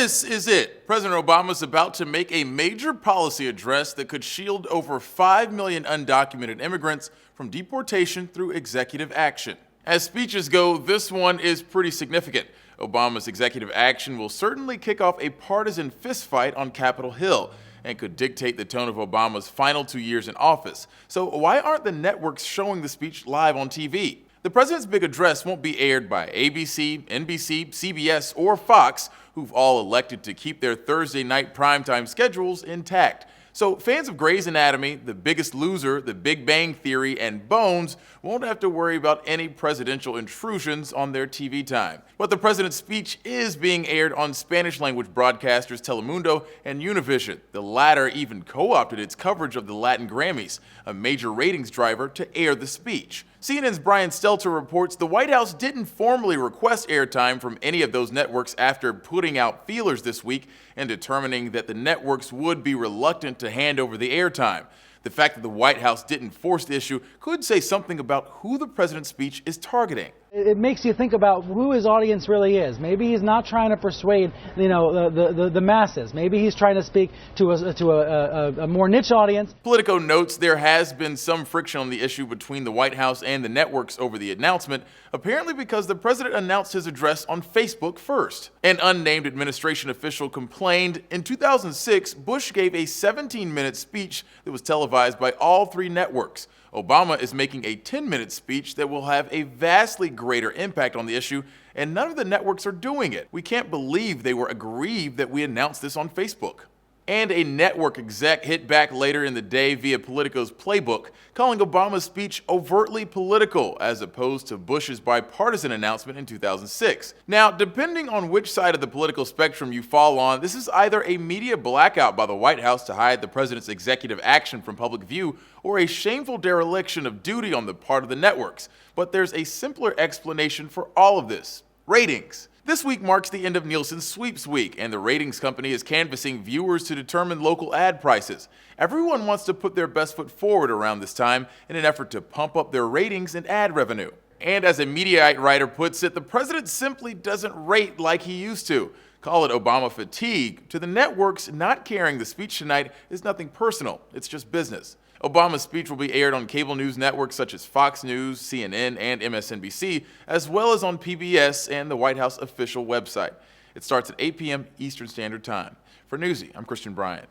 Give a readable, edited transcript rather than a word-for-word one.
This is it. President Obama is about to make a major policy address that could shield over 5 million undocumented immigrants from deportation through executive action. As speeches go, this one is pretty significant. Obama's executive action will certainly kick off a partisan fistfight on Capitol Hill and could dictate the tone of Obama's final 2 years in office. So why aren't the networks showing the speech live on TV? The president's big address won't be aired by ABC, NBC, CBS, or Fox, who've all elected to keep their Thursday night primetime schedules intact. So fans of Grey's Anatomy, The Biggest Loser, The Big Bang Theory, and Bones won't have to worry about any presidential intrusions on their TV time. But the president's speech is being aired on Spanish-language broadcasters Telemundo and Univision. The latter even co-opted its coverage of the Latin Grammys, a major ratings driver, to air the speech. CNN's Brian Stelter reports the White House didn't formally request airtime from any of those networks after putting out feelers this week and determining that the networks would be reluctant to hand over the airtime. The fact that the White House didn't force the issue could say something about who the president's speech is targeting. It makes you think about who his audience really is. Maybe he's not trying to persuade, the masses. Maybe he's trying to speak to a more niche audience. Politico notes there has been some friction on the issue between the White House and the networks over the announcement, apparently because the president announced his address on Facebook first. An unnamed administration official complained in 2006 Bush gave a 17-minute speech that was televised by all three networks. Obama is making a 10-minute speech that will have a vastly greater impact on the issue, and none of the networks are doing it. We can't believe they were aggrieved that we announced this on Facebook. And a network exec hit back later in the day via Politico's playbook, calling Obama's speech overtly political as opposed to Bush's bipartisan announcement in 2006. Now, depending on which side of the political spectrum you fall on, this is either a media blackout by the White House to hide the president's executive action from public view or a shameful dereliction of duty on the part of the networks. But there's a simpler explanation for all of this: ratings. This week marks the end of Nielsen's Sweeps Week, and the ratings company is canvassing viewers to determine local ad prices. Everyone wants to put their best foot forward around this time in an effort to pump up their ratings and ad revenue. And as a Mediaite writer puts it, the president simply doesn't rate like he used to. Call it Obama fatigue. To the networks, not carrying the speech tonight is nothing personal, it's just business. Obama's speech will be aired on cable news networks such as Fox News, CNN, and MSNBC, as well as on PBS and the White House official website. It starts at 8 p.m. Eastern Standard Time. For Newsy, I'm Christian Bryant.